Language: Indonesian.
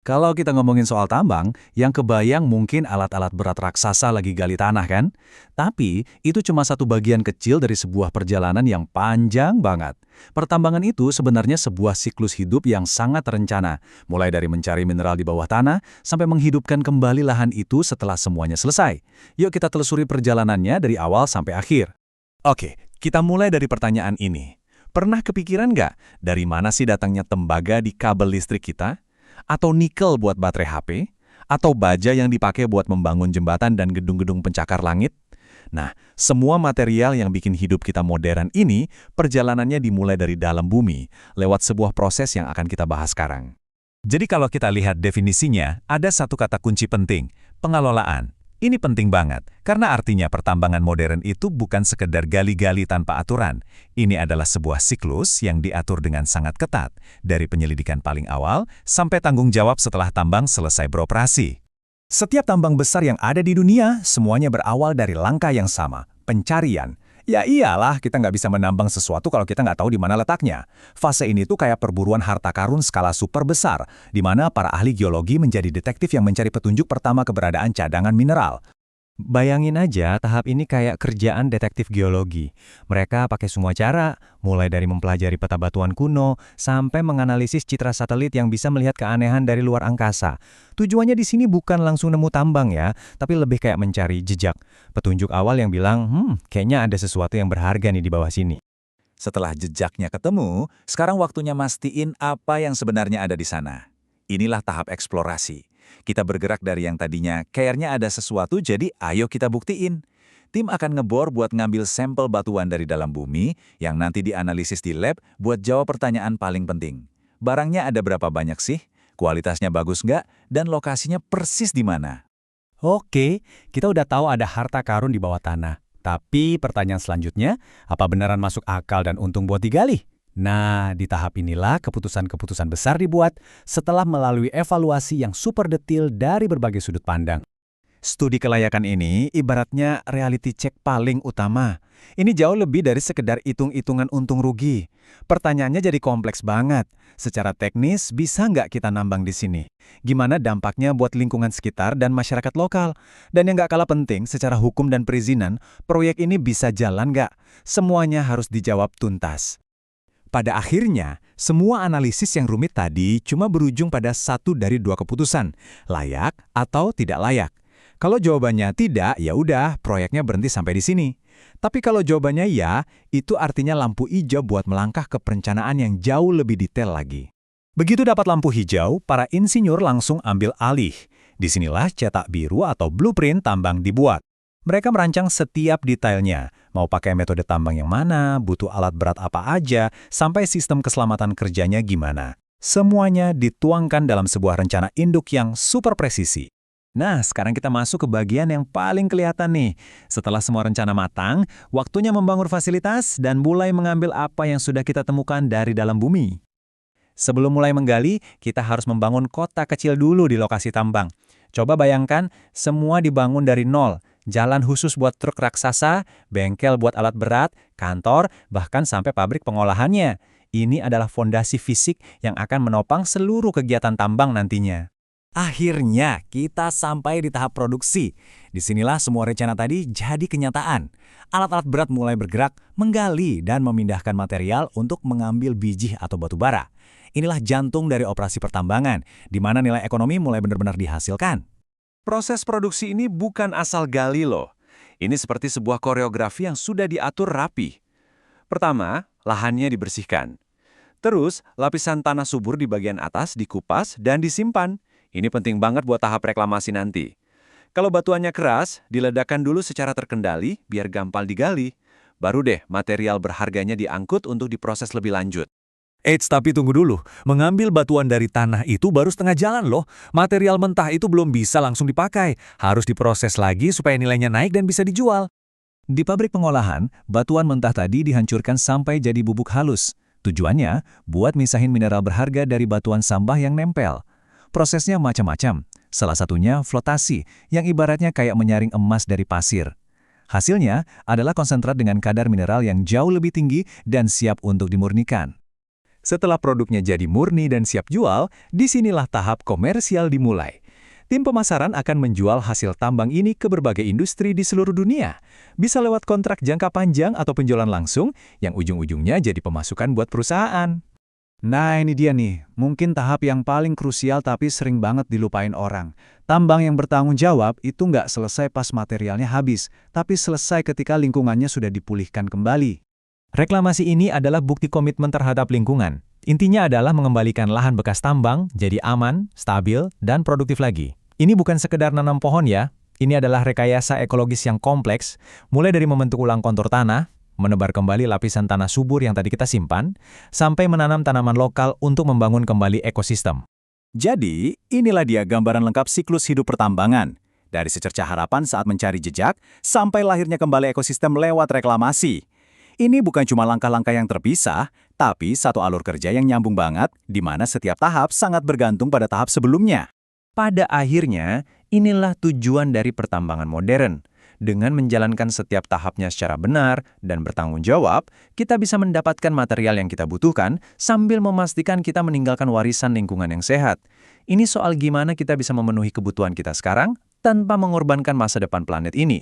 Kalau kita ngomongin soal tambang, yang kebayang mungkin alat-alat berat raksasa lagi gali tanah kan? Tapi itu cuma satu bagian kecil dari sebuah perjalanan yang panjang banget. Pertambangan itu sebenarnya sebuah siklus hidup yang sangat terencana, mulai dari mencari mineral di bawah tanah sampai menghidupkan kembali lahan itu setelah semuanya selesai. Yuk kita telusuri perjalanannya dari awal sampai akhir. Oke, kita mulai dari pertanyaan ini. Pernah kepikiran nggak dari mana sih datangnya tembaga di kabel listrik kita? Atau nikel buat baterai HP, atau baja yang dipakai buat membangun jembatan dan gedung-gedung pencakar langit. Nah, semua material yang bikin hidup kita modern ini, perjalanannya dimulai dari dalam bumi, lewat sebuah proses yang akan kita bahas sekarang. Jadi kalau kita lihat definisinya, ada satu kata kunci penting, pengelolaan. Ini penting banget, karena artinya pertambangan modern itu bukan sekedar gali-gali tanpa aturan. Ini adalah sebuah siklus yang diatur dengan sangat ketat, dari penyelidikan paling awal sampai tanggung jawab setelah tambang selesai beroperasi. Setiap tambang besar yang ada di dunia, semuanya berawal dari langkah yang sama, pencarian. Ya iyalah, kita nggak bisa menambang sesuatu kalau kita nggak tahu di mana letaknya. Fase ini tuh kayak perburuan harta karun skala super besar, di mana para ahli geologi menjadi detektif yang mencari petunjuk pertama keberadaan cadangan mineral. Bayangin aja tahap ini kayak kerjaan detektif geologi. Mereka pakai semua cara, mulai dari mempelajari peta batuan kuno, sampai menganalisis citra satelit yang bisa melihat keanehan dari luar angkasa. Tujuannya di sini bukan langsung nemu tambang ya, tapi lebih kayak mencari jejak. Petunjuk awal yang bilang, kayaknya ada sesuatu yang berharga nih di bawah sini. Setelah jejaknya ketemu, sekarang waktunya mastiin apa yang sebenarnya ada di sana. Inilah tahap eksplorasi. Kita bergerak dari yang tadinya kayaknya ada sesuatu, jadi ayo kita buktiin. Tim akan ngebor buat ngambil sampel batuan dari dalam bumi yang nanti dianalisis di lab buat jawab pertanyaan paling penting. Barangnya ada berapa banyak sih? Kualitasnya bagus nggak? Dan lokasinya persis di mana? Oke, kita udah tahu ada harta karun di bawah tanah. Tapi pertanyaan selanjutnya, apa beneran masuk akal dan untung buat digali? Nah, di tahap inilah keputusan-keputusan besar dibuat setelah melalui evaluasi yang super detail dari berbagai sudut pandang. Studi kelayakan ini ibaratnya reality check paling utama. Ini jauh lebih dari sekedar hitung-hitungan untung rugi. Pertanyaannya jadi kompleks banget. Secara teknis, bisa nggak kita nambang di sini? Gimana dampaknya buat lingkungan sekitar dan masyarakat lokal? Dan yang nggak kalah penting, secara hukum dan perizinan, proyek ini bisa jalan nggak? Semuanya harus dijawab tuntas. Pada akhirnya, semua analisis yang rumit tadi cuma berujung pada satu dari dua keputusan, layak atau tidak layak. Kalau jawabannya tidak, ya udah, proyeknya berhenti sampai di sini. Tapi kalau jawabannya ya, itu artinya lampu hijau buat melangkah ke perencanaan yang jauh lebih detail lagi. Begitu dapat lampu hijau, para insinyur langsung ambil alih. Disinilah cetak biru atau blueprint tambang dibuat. Mereka merancang setiap detailnya, mau pakai metode tambang yang mana, butuh alat berat apa aja, sampai sistem keselamatan kerjanya gimana. Semuanya dituangkan dalam sebuah rencana induk yang super presisi. Nah, sekarang kita masuk ke bagian yang paling kelihatan nih. Setelah semua rencana matang, waktunya membangun fasilitas dan mulai mengambil apa yang sudah kita temukan dari dalam bumi. Sebelum mulai menggali, kita harus membangun kota kecil dulu di lokasi tambang. Coba bayangkan, semua dibangun dari nol. Jalan khusus buat truk raksasa, bengkel buat alat berat, kantor, bahkan sampai pabrik pengolahannya. Ini adalah fondasi fisik yang akan menopang seluruh kegiatan tambang nantinya. Akhirnya, kita sampai di tahap produksi. Disinilah semua rencana tadi jadi kenyataan. Alat-alat berat mulai bergerak, menggali, dan memindahkan material untuk mengambil biji atau batu bara. Inilah jantung dari operasi pertambangan, di mana nilai ekonomi mulai benar-benar dihasilkan. Proses produksi ini bukan asal gali loh. Ini seperti sebuah koreografi yang sudah diatur rapi. Pertama, lahannya dibersihkan. Terus, lapisan tanah subur di bagian atas dikupas dan disimpan. Ini penting banget buat tahap reklamasi nanti. Kalau batuannya keras, diledakkan dulu secara terkendali biar gampang digali. Baru deh material berharganya diangkut untuk diproses lebih lanjut. Eits, tapi tunggu dulu. Mengambil batuan dari tanah itu baru setengah jalan loh. Material mentah itu belum bisa langsung dipakai. Harus diproses lagi supaya nilainya naik dan bisa dijual. Di pabrik pengolahan, batuan mentah tadi dihancurkan sampai jadi bubuk halus. Tujuannya, buat misahin mineral berharga dari batuan sampah yang nempel. Prosesnya macam-macam. Salah satunya flotasi, yang ibaratnya kayak menyaring emas dari pasir. Hasilnya adalah konsentrat dengan kadar mineral yang jauh lebih tinggi dan siap untuk dimurnikan. Setelah produknya jadi murni dan siap jual, disinilah tahap komersial dimulai. Tim pemasaran akan menjual hasil tambang ini ke berbagai industri di seluruh dunia. Bisa lewat kontrak jangka panjang atau penjualan langsung, yang ujung-ujungnya jadi pemasukan buat perusahaan. Nah ini dia nih, mungkin tahap yang paling krusial tapi sering banget dilupain orang. Tambang yang bertanggung jawab itu nggak selesai pas materialnya habis, tapi selesai ketika lingkungannya sudah dipulihkan kembali. Reklamasi ini adalah bukti komitmen terhadap lingkungan. Intinya adalah mengembalikan lahan bekas tambang jadi aman, stabil, dan produktif lagi. Ini bukan sekedar nanam pohon ya, ini adalah rekayasa ekologis yang kompleks, mulai dari membentuk ulang kontur tanah, menebar kembali lapisan tanah subur yang tadi kita simpan, sampai menanam tanaman lokal untuk membangun kembali ekosistem. Jadi, inilah dia gambaran lengkap siklus hidup pertambangan. Dari secercah harapan saat mencari jejak, sampai lahirnya kembali ekosistem lewat reklamasi. Ini bukan cuma langkah-langkah yang terpisah, tapi satu alur kerja yang nyambung banget, di mana setiap tahap sangat bergantung pada tahap sebelumnya. Pada akhirnya, inilah tujuan dari pertambangan modern. Dengan menjalankan setiap tahapnya secara benar dan bertanggung jawab, kita bisa mendapatkan material yang kita butuhkan sambil memastikan kita meninggalkan warisan lingkungan yang sehat. Ini soal gimana kita bisa memenuhi kebutuhan kita sekarang tanpa mengorbankan masa depan planet ini.